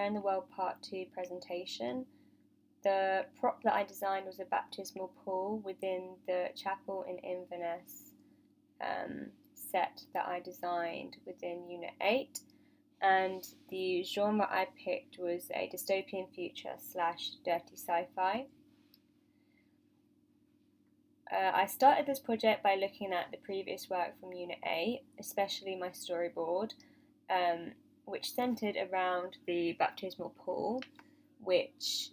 Behind the World Part 2 presentation. The prop that I designed was a baptismal pool within the chapel in Inverness set that I designed within Unit 8, and the genre I picked was a dystopian future / dirty sci-fi. I started this project by looking at the previous work from Unit 8, especially my storyboard, which centred around the baptismal pool, which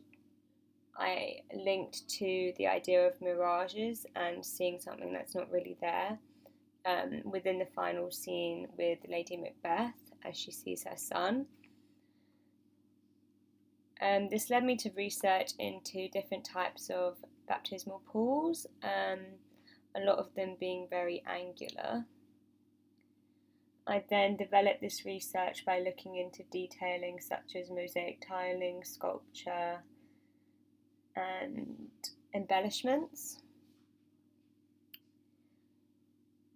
I linked to the idea of mirages and seeing something that's not really there within the final scene with Lady Macbeth as she sees her son. This led me to research into different types of baptismal pools, a lot of them being very angular. I then developed this research by looking into detailing such as mosaic tiling, sculpture, and embellishments.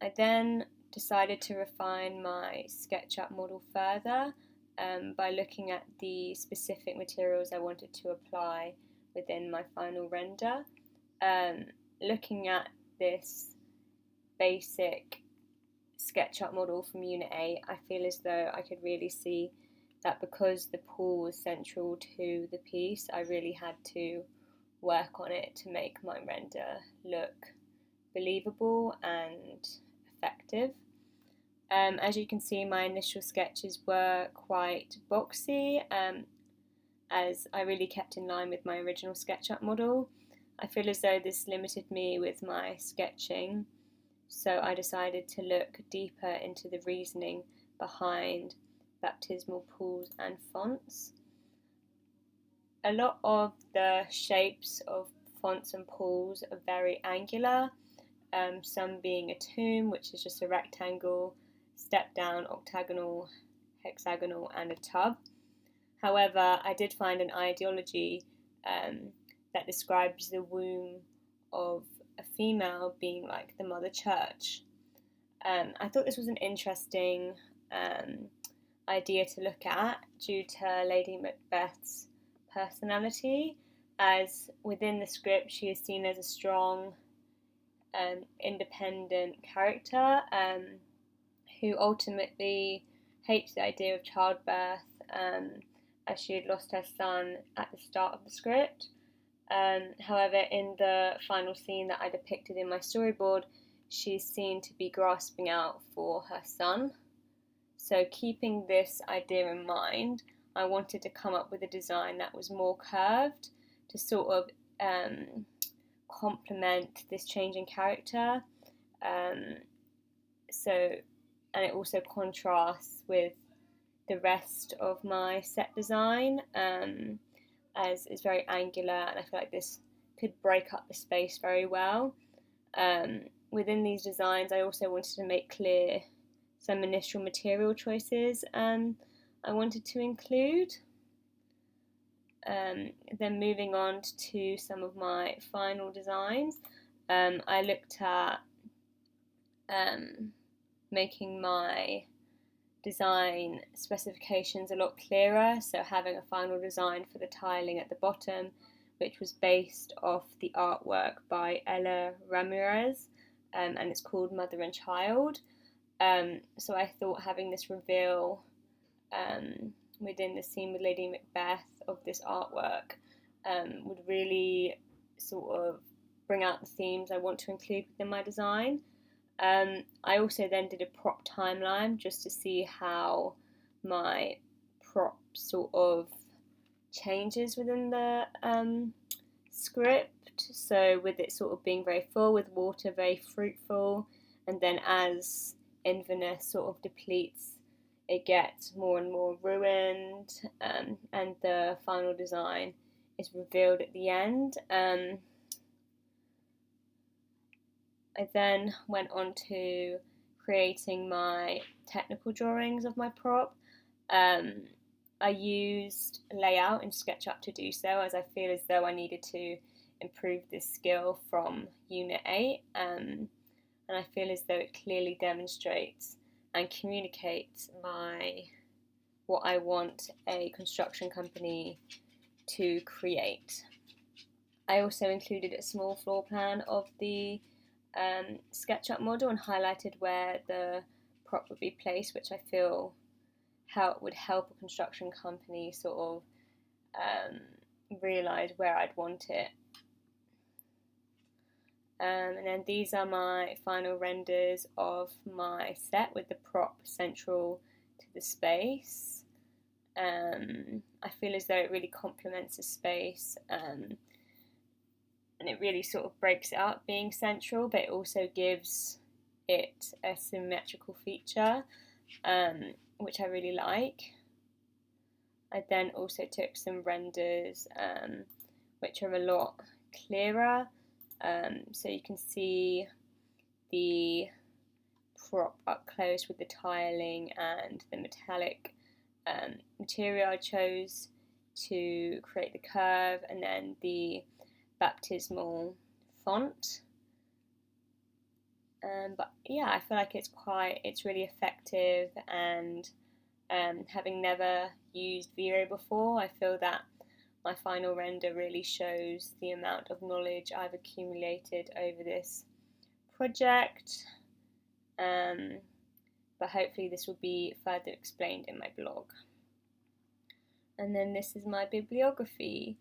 I then decided to refine my SketchUp model further by looking at the specific materials I wanted to apply within my final render. Looking at this basic SketchUp model from Unit 8, I feel as though I could really see that because the pool was central to the piece, I really had to work on it to make my render look believable and effective. As you can see, my initial sketches were quite boxy, as I really kept in line with my original SketchUp model. I feel as though this limited me with my sketching, so I decided to look deeper into the reasoning behind baptismal pools and fonts. A lot of the shapes of fonts and pools are very angular, some being a tomb, which is just a rectangle, step down, octagonal, hexagonal, and a tub. However, I did find an ideology that describes the womb of a female being like the Mother Church. I thought this was an interesting idea to look at due to Lady Macbeth's personality, as within the script she is seen as a strong, independent character who ultimately hates the idea of childbirth, as she had lost her son at the start of the script. However, in the final scene that I depicted in my storyboard, she's seen to be grasping out for her son. So keeping this idea in mind, I wanted to come up with a design that was more curved to sort of complement this change in character. And it also contrasts with the rest of my set design, as it's very angular, and I feel like this could break up the space very well. Within these designs, I also wanted to make clear some initial material choices I wanted to include. Then moving on to some of my final designs, I looked at making my design specifications a lot clearer, so having a final design for the tiling at the bottom, which was based off the artwork by Ella Ramirez, and it's called Mother and Child. So I thought having this reveal within the scene with Lady Macbeth of this artwork would really sort of bring out the themes I want to include within my design. I also then did a prop timeline just to see how my prop sort of changes within the script. So with it sort of being very full, with water very fruitful, and then as Inverness sort of depletes, it gets more and more ruined, and the final design is revealed at the end. I then went on to creating my technical drawings of my prop. I used layout in SketchUp to do so, as I feel as though I needed to improve this skill from Unit 8, and I feel as though it clearly demonstrates and communicates my what I want a construction company to create. I also included a small floor plan of the SketchUp model and highlighted where the prop would be placed, which I feel would help a construction company sort of realise where I'd want it. And then these are my final renders of my set with the prop central to the space. I feel as though it really complements the space, and it really sort of breaks it up being central, but it also gives it a symmetrical feature, which I really like. I then also took some renders which are a lot clearer, so you can see the prop up close with the tiling and the metallic material I chose to create the curve, and then the baptismal font. But yeah, I feel like it's really effective, and having never used Vero before, I feel that my final render really shows the amount of knowledge I've accumulated over this project. But hopefully this will be further explained in my blog. And then this is my bibliography.